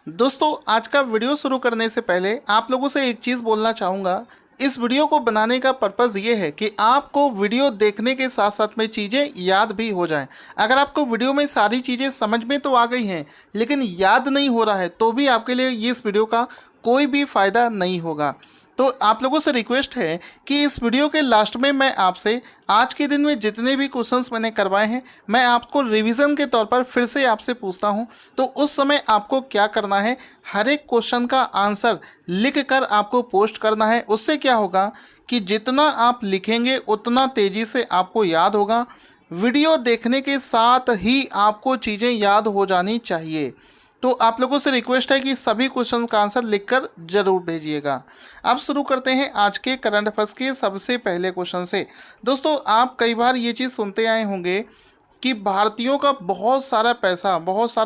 दोस्तों, आज का वीडियो शुरू करने से पहले आप लोगों से एक चीज़ बोलना चाहूँगा। इस वीडियो को बनाने का पर्पज़ ये है कि आपको वीडियो देखने के साथ साथ में चीज़ें याद भी हो जाएं। अगर आपको वीडियो में सारी चीज़ें समझ में तो आ गई हैं, लेकिन याद नहीं हो रहा है, तो भी आपके लिए ये इस वीडियो का कोई भी फ़ायदा नहीं होगा। तो आप लोगों से रिक्वेस्ट है कि इस वीडियो के लास्ट में मैं आपसे आज के दिन में जितने भी क्वेश्चंस मैंने करवाए हैं, मैं आपको रिवीजन के तौर पर फिर से आपसे पूछता हूं। तो उस समय आपको क्या करना है, हर एक क्वेश्चन का आंसर लिख कर आपको पोस्ट करना है। उससे क्या होगा कि जितना आप लिखेंगे उतना तेज़ी से आपको याद होगा। वीडियो देखने के साथ ही आपको चीज़ें याद हो जानी चाहिए। तो आप लोगों से रिक्वेस्ट है कि सभी क्वेश्चन का आंसर लिखकर जरूर भेजिएगा। अब शुरू करते हैं आज के करंट अफेयर्स के सबसे पहले क्वेश्चन से। दोस्तों, आप कई बार ये चीज़ सुनते आए होंगे कि भारतीयों का बहुत सारा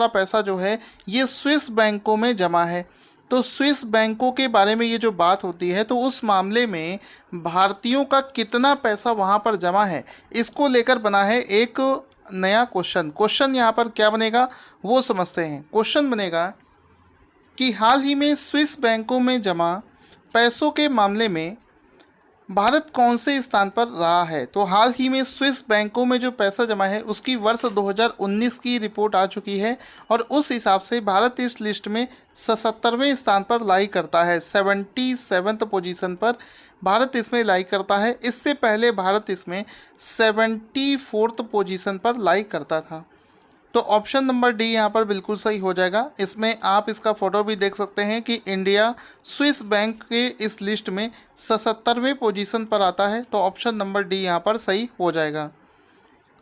पैसा जो है ये स्विस बैंकों में जमा है। तो स्विस बैंकों के बारे में ये जो बात होती है, तो उस मामले में भारतीयों का कितना पैसा वहाँ पर जमा है, इसको लेकर बना है एक नया क्वेश्चन यहाँ पर क्या बनेगा वो समझते हैं। क्वेश्चन बनेगा कि हाल ही में स्विस बैंकों में जमा पैसों के मामले में भारत कौन से स्थान पर रहा है। तो हाल ही में स्विस बैंकों में जो पैसा जमा है उसकी वर्ष 2019 की रिपोर्ट आ चुकी है और उस हिसाब से भारत इस लिस्ट में 77वें स्थान पर लाई करता है। 77th पोजीशन पर भारत इसमें लाई करता है। इससे पहले भारत इसमें 74th पोजीशन पर लाई करता था। तो ऑप्शन नंबर डी यहाँ पर बिल्कुल सही हो जाएगा। इसमें आप इसका फोटो भी देख सकते हैं कि इंडिया स्विस बैंक के इस लिस्ट में 77वें पोजीशन पर आता है। तो ऑप्शन नंबर डी यहाँ पर सही हो जाएगा।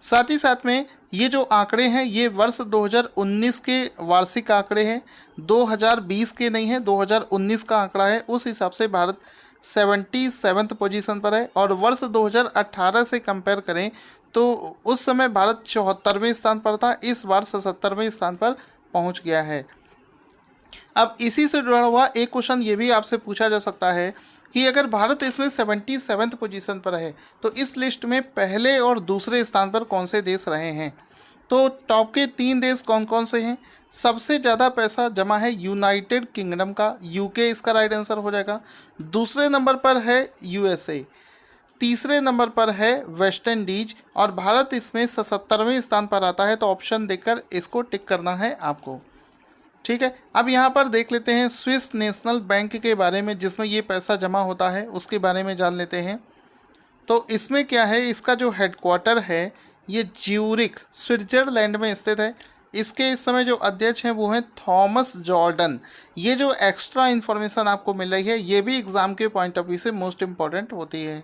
साथ ही साथ में ये जो आंकड़े हैं ये वर्ष 2019 के वार्षिक आंकड़े हैं, 2020 के नहीं है, 2019 का आंकड़ा है। उस हिसाब से भारत 77th पोजीशन पर है और वर्ष 2018 से कंपेयर करें तो उस समय भारत 74वें स्थान पर था। इस बार 77वें स्थान पर पहुंच गया है। अब इसी से जुड़ा हुआ एक क्वेश्चन ये भी आपसे पूछा जा सकता है कि अगर भारत इसमें 77th पोजीशन पर है तो इस लिस्ट में पहले और दूसरे स्थान पर कौन से देश रहे हैं। तो टॉप के 3 देश कौन कौन से हैं। सबसे ज़्यादा पैसा जमा है यूनाइटेड किंगडम का, यूके इसका राइट आंसर हो जाएगा। दूसरे नंबर पर है यूएसए, तीसरे नंबर पर है वेस्ट इंडीज और भारत इसमें 77वें स्थान पर आता है। तो ऑप्शन देखकर इसको टिक करना है आपको। ठीक है, अब यहाँ पर देख लेते हैं स्विस नेशनल बैंक के बारे में, जिसमें ये पैसा जमा होता है उसके बारे में जान लेते हैं। तो इसमें क्या है, इसका जो हेडक्वार्टर है ये ज्यूरिख स्विट्जरलैंड में स्थित है। इसके इस समय जो अध्यक्ष हैं वो हैं थॉमस जॉर्डन। ये जो एक्स्ट्रा इन्फॉर्मेशन आपको मिल रही है ये भी एग्ज़ाम के पॉइंट ऑफ व्यू से मोस्ट इम्पॉर्टेंट होती है।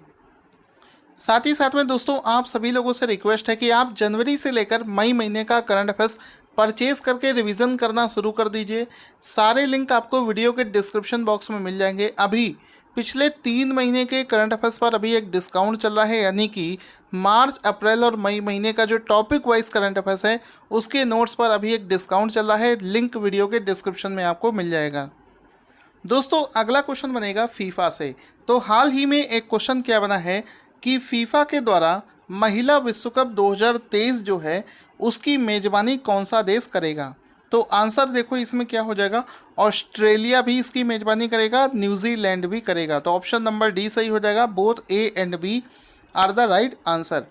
साथ ही साथ में दोस्तों आप सभी लोगों से रिक्वेस्ट है कि आप जनवरी से लेकर मई महीने का करंट अफेयर्स परचेज करके रिवीजन करना शुरू कर दीजिए। सारे लिंक आपको वीडियो के डिस्क्रिप्शन बॉक्स में मिल जाएंगे। अभी पिछले 3 महीने के करंट अफेयर्स पर अभी एक डिस्काउंट चल रहा है, यानी कि मार्च, अप्रैल और मई महीने का जो टॉपिक वाइज करंट अफेयर्स है उसके नोट्स पर अभी एक डिस्काउंट चल रहा है। लिंक वीडियो के डिस्क्रिप्शन में आपको मिल जाएगा। दोस्तों, अगला क्वेश्चन बनेगा फीफा से। तो हाल ही में एक क्वेश्चन क्या बना है कि फीफा के द्वारा महिला विश्व कप 2023 जो है उसकी मेज़बानी कौन सा देश करेगा। तो आंसर देखो इसमें क्या हो जाएगा, ऑस्ट्रेलिया भी इसकी मेज़बानी करेगा, न्यूजीलैंड भी करेगा। तो ऑप्शन नंबर डी सही हो जाएगा। Both A and B are the right answer.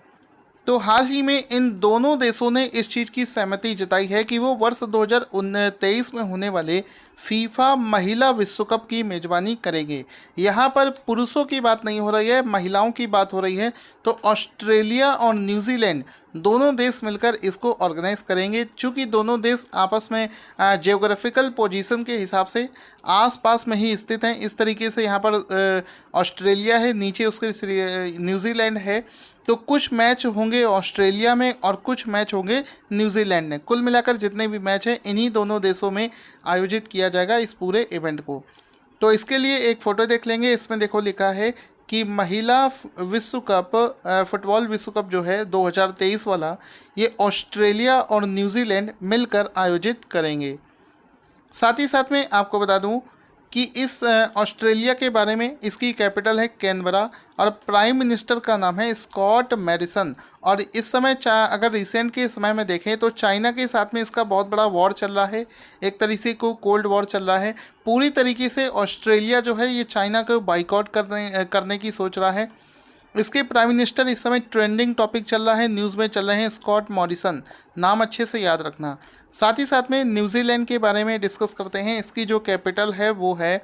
तो हाल ही में इन दोनों देशों ने इस चीज़ की सहमति जताई है कि वो वर्ष 2023 में होने वाले फीफा महिला विश्व कप की मेज़बानी करेंगे। यहाँ पर पुरुषों की बात नहीं हो रही है, महिलाओं की बात हो रही है। तो ऑस्ट्रेलिया और न्यूजीलैंड दोनों देश मिलकर इसको ऑर्गेनाइज करेंगे। चूँकि दोनों देश आपस में जियोग्राफिकल पोजीशन के हिसाब से आसपास में ही स्थित हैं। इस तरीके से यहाँ पर ऑस्ट्रेलिया है, नीचे उसके न्यूजीलैंड है। तो कुछ मैच होंगे ऑस्ट्रेलिया में और कुछ मैच होंगे न्यूजीलैंड में। कुल मिलाकर जितने भी मैच हैं इन्हीं दोनों देशों में आयोजित किया जाएगा इस पूरे इवेंट को। तो इसके लिए एक फ़ोटो देख लेंगे। इसमें देखो लिखा है कि महिला विश्व कप, फुटबॉल विश्व कप जो है 2023 वाला, ये ऑस्ट्रेलिया और न्यूजीलैंड मिलकर आयोजित करेंगे। साथ ही साथ में आपको बता दूं कि इस ऑस्ट्रेलिया के बारे में। इसकी कैपिटल है कैनबरा और प्राइम मिनिस्टर का नाम है स्कॉट मैरिसन। और इस समय अगर रिसेंट के समय में देखें तो चाइना के साथ में इसका बहुत बड़ा वॉर चल रहा है, एक तरीके को कोल्ड वॉर चल रहा है। पूरी तरीके से ऑस्ट्रेलिया जो है ये चाइना को बाइकआउट करने की सोच रहा है। इसके प्राइम मिनिस्टर इस समय ट्रेंडिंग टॉपिक चल रहा है, न्यूज़ में चल रहे हैं, स्कॉट मॉरिसन। नाम अच्छे से याद रखना। साथ ही साथ में न्यूजीलैंड के बारे में डिस्कस करते हैं। इसकी जो कैपिटल है वो है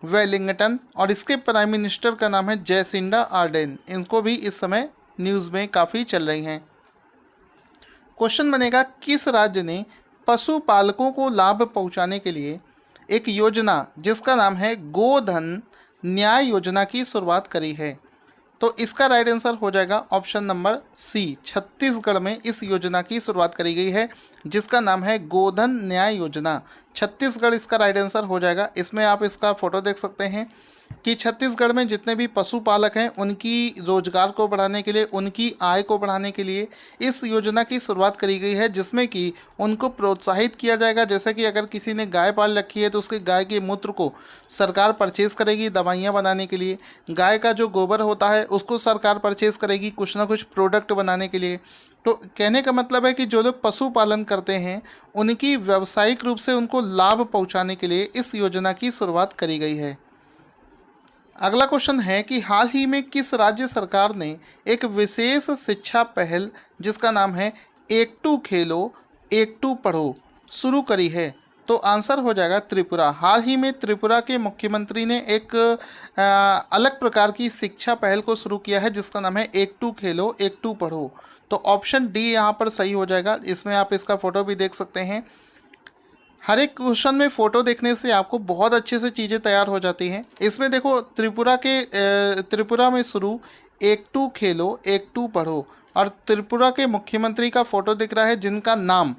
वेलिंगटन और इसके प्राइम मिनिस्टर का नाम है जैसिंडा आर्डेन। इनको भी इस समय न्यूज़ में काफ़ी चल रही हैं। क्वेश्चन बनेगा, किस राज्य ने पशुपालकों को लाभ पहुंचाने के लिए एक योजना जिसका नाम है गोधन न्याय योजना की शुरुआत करी है? तो इसका राइट आंसर हो जाएगा ऑप्शन नंबर सी, छत्तीसगढ़ में इस योजना की शुरुआत करी गई है जिसका नाम है गोधन न्याय योजना। छत्तीसगढ़ इसका राइट आंसर हो जाएगा। इसमें आप इसका फोटो देख सकते हैं कि छत्तीसगढ़ में जितने भी पशुपालक हैं उनकी रोजगार को बढ़ाने के लिए, उनकी आय को बढ़ाने के लिए इस योजना की शुरुआत करी गई है, जिसमें कि उनको प्रोत्साहित किया जाएगा। जैसे कि अगर किसी ने गाय पाल रखी है तो उसके गाय के मूत्र को सरकार परचेज़ करेगी दवाइयाँ बनाने के लिए। गाय का जो गोबर होता है उसको सरकार परचेज़ करेगी कुछ ना कुछ प्रोडक्ट बनाने के लिए। तो कहने का मतलब है कि जो लोग पशुपालन करते हैं उनकी व्यावसायिक रूप से उनको लाभ पहुंचाने के लिए इस योजना की शुरुआत करी गई है। अगला क्वेश्चन है कि हाल ही में किस राज्य सरकार ने एक विशेष शिक्षा पहल जिसका नाम है एक टू खेलो एक टू पढ़ो शुरू करी है? तो आंसर हो जाएगा त्रिपुरा। हाल ही में त्रिपुरा के मुख्यमंत्री ने एक अलग प्रकार की शिक्षा पहल को शुरू किया है जिसका नाम है एक टू खेलो एक टू पढ़ो। तो ऑप्शन डी यहाँ पर सही हो जाएगा। इसमें आप इसका फोटो भी देख सकते हैं। हर एक क्वेश्चन में फ़ोटो देखने से आपको बहुत अच्छे से चीज़ें तैयार हो जाती हैं। इसमें देखो त्रिपुरा में शुरू एक टू खेलो एक टू पढ़ो और त्रिपुरा के मुख्यमंत्री का फ़ोटो दिख रहा है जिनका नाम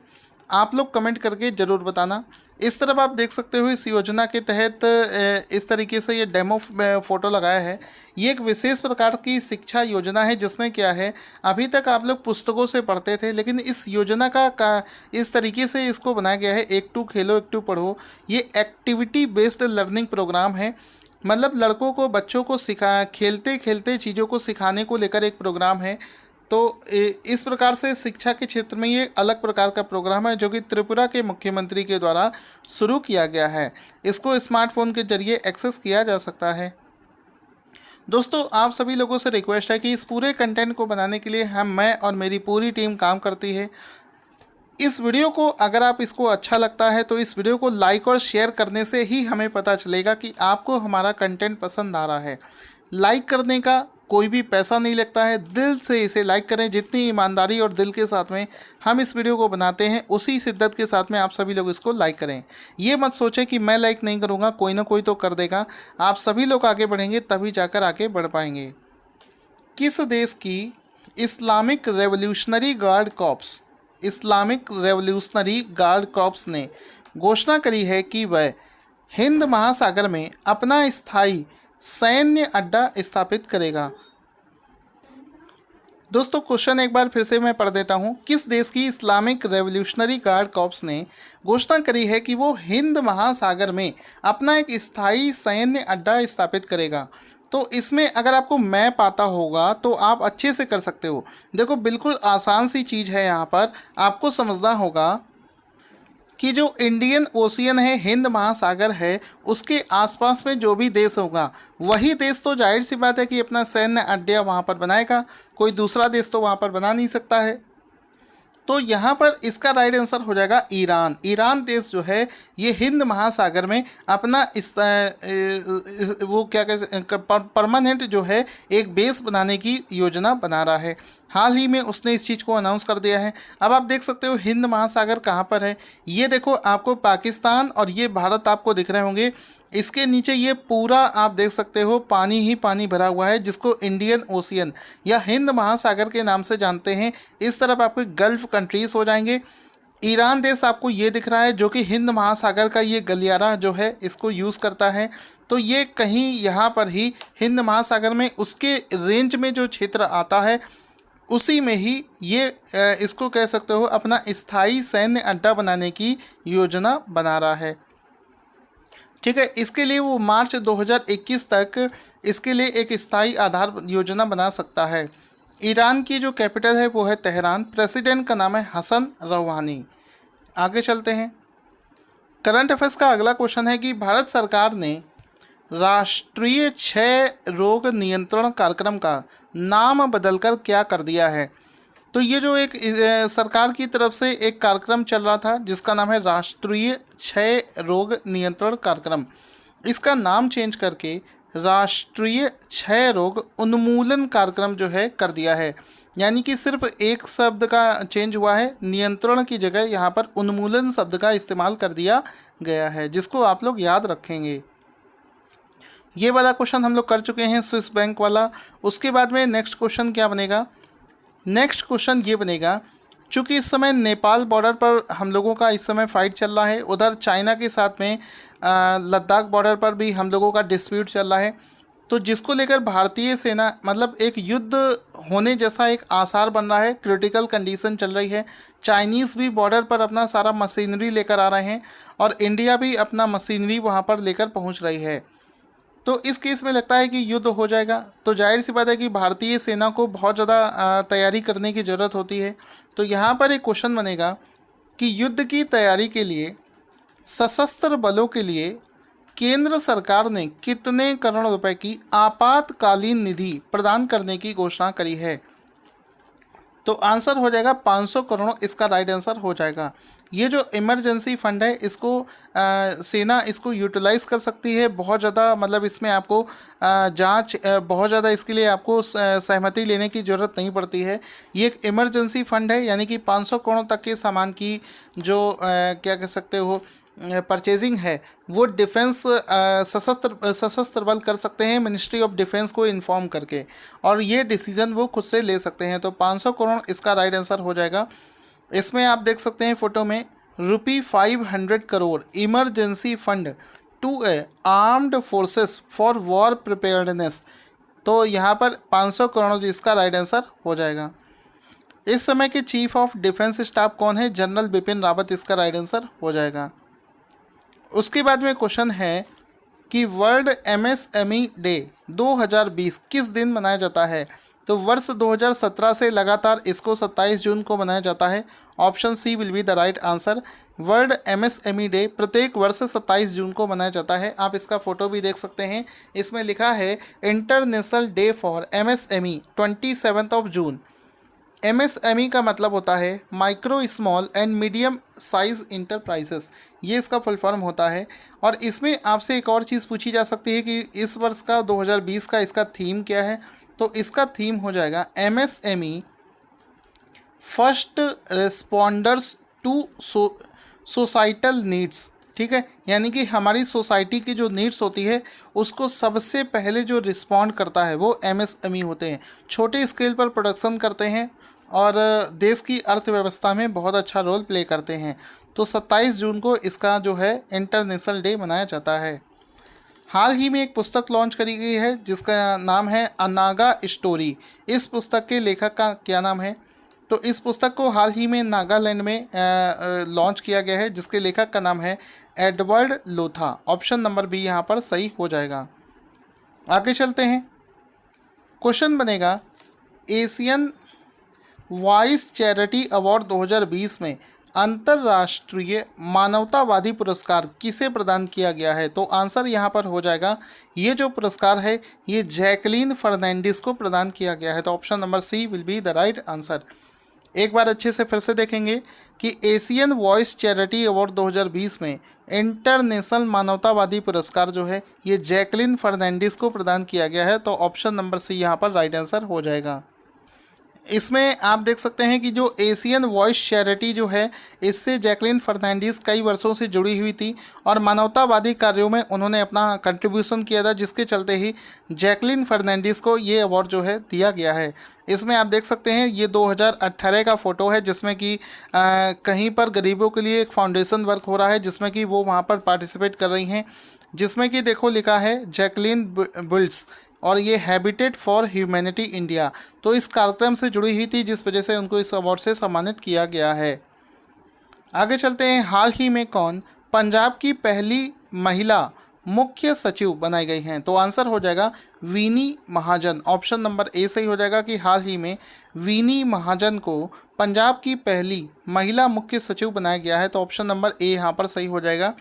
आप लोग कमेंट करके ज़रूर बताना। इस तरफ आप देख सकते हो इस योजना के तहत इस तरीके से ये डेमो फ़ोटो लगाया है। ये एक विशेष प्रकार की शिक्षा योजना है जिसमें क्या है, अभी तक आप लोग पुस्तकों से पढ़ते थे लेकिन इस योजना का इस तरीके से इसको बनाया गया है एक टू खेलो एक टू पढ़ो। ये एक्टिविटी बेस्ड लर्निंग प्रोग्राम है, मतलब लड़कों को बच्चों को खेलते खेलते चीज़ों को सिखाने को लेकर एक प्रोग्राम है। तो इस प्रकार से शिक्षा के क्षेत्र में ये अलग प्रकार का प्रोग्राम है जो कि त्रिपुरा के मुख्यमंत्री के द्वारा शुरू किया गया है। इसको स्मार्टफोन के जरिए एक्सेस किया जा सकता है। दोस्तों, आप सभी लोगों से रिक्वेस्ट है कि इस पूरे कंटेंट को बनाने के लिए मैं और मेरी पूरी टीम काम करती है। इस वीडियो को अगर आप इसको अच्छा लगता है तो इस वीडियो को लाइक और शेयर करने से ही हमें पता चलेगा कि आपको हमारा कंटेंट पसंद आ रहा है। लाइक करने का कोई भी पैसा नहीं लगता है, दिल से इसे लाइक करें। जितनी ईमानदारी और दिल के साथ में हम इस वीडियो को बनाते हैं उसी शिद्दत के साथ में आप सभी लोग इसको लाइक करें। ये मत सोचें कि मैं लाइक नहीं करूँगा, कोई ना कोई तो कर देगा। आप सभी लोग आगे बढ़ेंगे तभी जाकर आगे बढ़ पाएंगे। किस देश की इस्लामिक रेवोल्यूशनरी गार्ड कॉर्प्स ने घोषणा करी है कि वह हिंद महासागर में अपना स्थायी सैन्य अड्डा स्थापित करेगा? दोस्तों, क्वेश्चन एक बार फिर से मैं पढ़ देता हूं। किस देश की इस्लामिक रेवोल्यूशनरी गार्ड कॉर्प्स ने घोषणा करी है कि वो हिंद महासागर में अपना एक स्थायी सैन्य अड्डा स्थापित करेगा? तो इसमें अगर आपको मैप आता होगा तो आप अच्छे से कर सकते हो। देखो, बिल्कुल आसान सी चीज़ है। यहाँ पर आपको समझना होगा कि जो इंडियन ओशियन है, हिंद महासागर है, उसके आसपास में जो भी देश होगा वही देश तो जाहिर सी बात है कि अपना सैन्य अड्डा वहाँ पर बनाएगा। कोई दूसरा देश तो वहाँ पर बना नहीं सकता है। तो यहाँ पर इसका राइट आंसर हो जाएगा ईरान। ईरान देश जो है ये हिंद महासागर में अपना वो क्या कहते परमानेंट जो है एक बेस बनाने की योजना बना रहा है। हाल ही में उसने इस चीज़ को अनाउंस कर दिया है। अब आप देख सकते हो हिंद महासागर कहाँ पर है। ये देखो, आपको पाकिस्तान और ये भारत आपको दिख रहे होंगे। इसके नीचे ये पूरा आप देख सकते हो पानी ही पानी भरा हुआ है जिसको इंडियन ओशियन या हिंद महासागर के नाम से जानते हैं। इस तरफ आपके गल्फ कंट्रीज हो जाएंगे। ईरान देश आपको ये दिख रहा है जो कि हिंद महासागर का ये गलियारा जो है इसको यूज़ करता है। तो ये कहीं यहाँ पर ही हिंद महासागर में उसके रेंज में जो क्षेत्र आता है उसी में ही ये इसको कह सकते हो अपना स्थायी सैन्य अड्डा बनाने की योजना बना रहा है। ठीक है। इसके लिए वो मार्च 2021 तक इसके लिए एक स्थायी आधार योजना बना सकता है। ईरान की जो कैपिटल है वो है तेहरान। प्रेसिडेंट का नाम है हसन रूहानी। आगे चलते हैं। करंट अफेयर्स का अगला क्वेश्चन है कि भारत सरकार ने राष्ट्रीय क्षय रोग नियंत्रण कार्यक्रम का नाम बदलकर क्या कर दिया है। तो ये जो एक सरकार की तरफ से एक कार्यक्रम चल रहा था जिसका नाम है राष्ट्रीय क्षय रोग नियंत्रण कार्यक्रम, इसका नाम चेंज करके राष्ट्रीय क्षय रोग उन्मूलन कार्यक्रम जो है कर दिया है। यानी कि सिर्फ एक शब्द का चेंज हुआ है, नियंत्रण की जगह यहाँ पर उन्मूलन शब्द का इस्तेमाल कर दिया गया है, जिसको आप लोग याद रखेंगे। ये वाला क्वेश्चन हम लोग कर चुके हैं, स्विस बैंक वाला। उसके बाद में नेक्स्ट क्वेश्चन क्या बनेगा, नेक्स्ट क्वेश्चन ये बनेगा, चूँकि इस समय नेपाल बॉर्डर पर हम लोगों का इस समय फाइट चल रहा है, उधर चाइना के साथ में लद्दाख बॉर्डर पर भी हम लोगों का डिस्प्यूट चल रहा है, तो जिसको लेकर भारतीय सेना मतलब एक युद्ध होने जैसा एक आसार बन रहा है, क्रिटिकल कंडीशन चल रही है। चाइनीज़ भी बॉर्डर पर अपना सारा मशीनरी लेकर आ रहे हैं और इंडिया भी अपना मशीनरी वहाँ पर लेकर पहुँच रही है। तो इस केस में लगता है कि युद्ध हो जाएगा। तो जाहिर सी बात है कि भारतीय सेना को बहुत ज़्यादा तैयारी करने की ज़रूरत होती है। तो यहाँ पर एक क्वेश्चन बनेगा कि युद्ध की तैयारी के लिए सशस्त्र बलों के लिए केंद्र सरकार ने कितने करोड़ रुपए की आपातकालीन निधि प्रदान करने की घोषणा करी है। तो आंसर हो जाएगा 500 करोड़, इसका राइट आंसर हो जाएगा। ये जो इमरजेंसी फंड है इसको सेना इसको यूटिलाइज़ कर सकती है बहुत ज़्यादा, मतलब इसमें आपको जांच बहुत ज़्यादा इसके लिए आपको सहमति लेने की ज़रूरत नहीं पड़ती है। ये एक इमरजेंसी फंड है, यानी कि 500 करोड़ तक के सामान की जो क्या कह सकते हो परचेजिंग है वो डिफेंस सशस्त्र बल कर सकते हैं मिनिस्ट्री ऑफ डिफेंस को इन्फॉर्म करके, और ये डिसीजन वो खुद से ले सकते हैं। तो 500 करोड़ इसका राइट आंसर हो जाएगा। इसमें आप देख सकते हैं फोटो में ₹500 crore emergency fund to a armed forces for war preparedness. तो यहाँ पर 500 करोड़ इसका राइट आंसर हो जाएगा। इस समय के चीफ ऑफ डिफेंस स्टाफ कौन है, जनरल बिपिन रावत, इसका राइट आंसर हो जाएगा। उसके बाद में क्वेश्चन है कि वर्ल्ड एमएसएमई डे 2020 किस दिन मनाया जाता है। तो वर्ष 2017 से लगातार इसको 27 जून को मनाया जाता है। Option C will be the right answer. World MSME day प्रत्येक वर्ष 27 जून को मनाया जाता है। आप इसका फोटो भी देख सकते हैं, इसमें लिखा है international day for MSME 27 June. MSME का मतलब होता है micro small and medium size enterprises, ये इसका फुल फॉर्म होता है। और इसमें आपसे एक और चीज़ पूछी जा सकती है कि इस वर्ष का 2020 का इसका थीम क्या है। तो इसका थीम हो जाएगा MSME first responders to societal needs. ठीक है, यानी कि हमारी सोसाइटी की जो नीड्स होती है उसको सबसे पहले जो रिस्पॉन्ड करता है वो एमएसएमई होते हैं। छोटे स्केल पर प्रोडक्शन करते हैं और देश की अर्थव्यवस्था में बहुत अच्छा रोल प्ले करते हैं। तो 27 जून को इसका जो है इंटरनेशनल डे मनाया जाता है। हाल ही में एक पुस्तक लॉन्च करी गई है जिसका नाम है अ नागा स्टोरी। इस पुस्तक के लेखक का क्या नाम है। तो इस पुस्तक को हाल ही में नागालैंड में लॉन्च किया गया है जिसके लेखक का नाम है एडवर्ड लोथा। ऑप्शन नंबर बी यहाँ पर सही हो जाएगा। आगे चलते हैं। क्वेश्चन बनेगा एशियन वॉइस चैरिटी अवार्ड 2020 में अंतर्राष्ट्रीय मानवतावादी पुरस्कार किसे प्रदान किया गया है। तो आंसर यहाँ पर हो जाएगा, ये जो पुरस्कार है ये जैकलीन फर्नांडिस को प्रदान किया गया है। तो option number C will be the right answer. एक बार अच्छे से फिर से देखेंगे कि एशियन वॉइस चैरिटी अवार्ड 2020 में इंटरनेशनल मानवतावादी पुरस्कार जो है ये जैकलीन फर्नांडिस को प्रदान किया गया है। तो ऑप्शन नंबर सी यहाँ पर राइट आंसर हो जाएगा। इसमें आप देख सकते हैं कि जो एशियन वॉइस चैरिटी जो है इससे जैकलीन फर्नांडिस कई वर्षों से जुड़ी हुई थी और मानवतावादी कार्यों में उन्होंने अपना कंट्रीब्यूशन किया था, जिसके चलते ही जैकलीन फर्नांडिस को ये अवार्ड जो है दिया गया है। इसमें आप देख सकते हैं ये 2018 का फ़ोटो है जिसमें कि कहीं पर गरीबों के लिए एक फाउंडेशन वर्क हो रहा है जिसमें कि वो वहाँ पर पार्टिसिपेट कर रही हैं, जिसमें कि देखो लिखा है जैकलीन बिल्ड्स और ये हैबिटेट फॉर ह्यूमैनिटी इंडिया। तो इस कार्यक्रम से जुड़ी हुई थी जिस वजह से उनको इस अवार्ड से सम्मानित किया गया है। आगे चलते हैं। हाल ही में कौन पंजाब की पहली महिला मुख्य सचिव बनाई गई हैं? तो आंसर हो जाएगा weeny Mahajan. Option number A सही हो जाएगा कि हाल ही में वीनी महाजन को पंजाब की पहली महिला मुख्य सचिव बनाया गया है। तो ऑप्शन नंबर ए यहाँ पर सही हो जाएगा।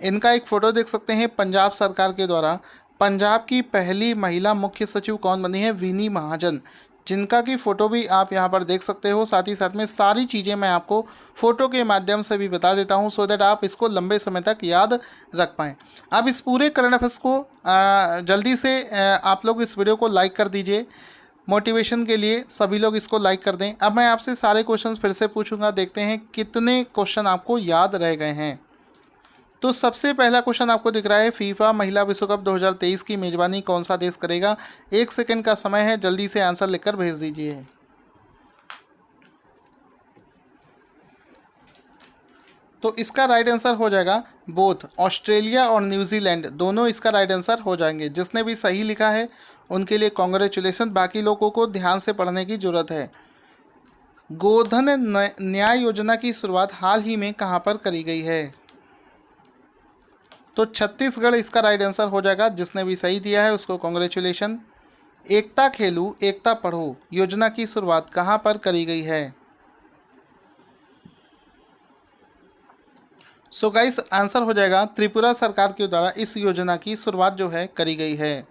इनका एक फ़ोटो देख सकते हैं, पंजाब सरकार के द्वारा पंजाब की पहली महिला मुख्य सचिव कौन बनी है? वीनी महाजन, जिनका की फ़ोटो भी आप यहाँ पर देख सकते हो। साथ ही साथ में सारी चीज़ें मैं आपको फ़ोटो के माध्यम से भी बता देता हूँ, सो दैट आप इसको लंबे समय तक याद रख पाएँ। अब इस पूरे करंट अफेयर्स को जल्दी से आप लोग इस वीडियो को लाइक कर दीजिए। मोटिवेशन के लिए सभी लोग इसको लाइक कर दें। अब मैं आपसे सारे क्वेश्चंस फिर से पूछूंगा, देखते हैं कितने क्वेश्चन आपको याद रह गए हैं। तो सबसे पहला क्वेश्चन आपको दिख रहा है, फीफा महिला विश्व कप 2023 की मेजबानी कौन सा देश करेगा? 1 सेकंड का समय है, जल्दी से आंसर लिखकर भेज दीजिए। तो इसका राइट आंसर हो जाएगा बोथ, ऑस्ट्रेलिया और न्यूजीलैंड दोनों इसका राइट आंसर हो जाएंगे। जिसने भी सही लिखा है उनके लिए कॉन्ग्रेचुलेसन, बाकी लोगों को ध्यान से पढ़ने की जरूरत है। गोधन न्याय योजना की शुरुआत हाल ही में कहाँ पर करी गई है? तो छत्तीसगढ़ इसका राइट आंसर हो जाएगा। जिसने भी सही दिया है उसको कॉन्ग्रेचुलेशन। एकता खेलू एकता पढ़ो योजना की शुरुआत कहाँ पर करी गई है? सो गाइस आंसर हो जाएगा त्रिपुरा सरकार के द्वारा इस योजना की शुरुआत जो है करी गई है।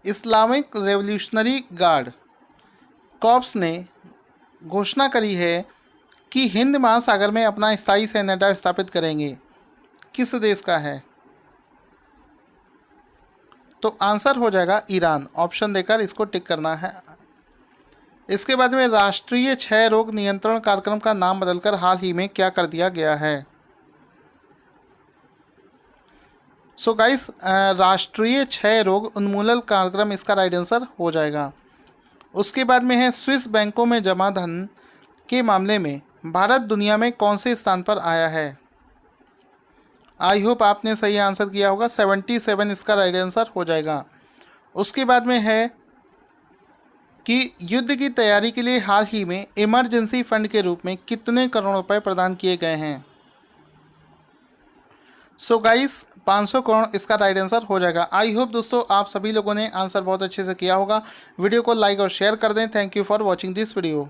इस्लामिक रेवोल्यूशनरी गार्ड कॉर्प्स ने घोषणा करी है कि हिंद महासागर में अपना स्थायी सैन्य अड्डा स्थापित करेंगे। किस देश का है? तो आंसर हो जाएगा ईरान। ऑप्शन देकर इसको टिक करना है। इसके बाद में राष्ट्रीय क्षय रोग नियंत्रण कार्यक्रम का नाम बदलकर हाल ही में क्या कर दिया गया है? सो गाइस राष्ट्रीय क्षय रोग उन्मूलन कार्यक्रम इसका राइट आंसर हो जाएगा। उसके बाद में है, स्विस बैंकों में जमा धन के मामले में भारत दुनिया में कौन से स्थान पर आया है? आई होप आपने सही आंसर किया होगा। 77 इसका राइट आंसर हो जाएगा। उसके बाद में है कि युद्ध की तैयारी के लिए हाल ही में इमरजेंसी फंड के रूप में कितने करोड़ रुपए प्रदान किए गए हैं? सो गाइस 500 करोड़ इसका राइट आंसर हो जाएगा। आई होप दोस्तों आप सभी लोगों ने आंसर बहुत अच्छे से किया होगा। वीडियो को लाइक और शेयर कर दें। Thank you for watching this video.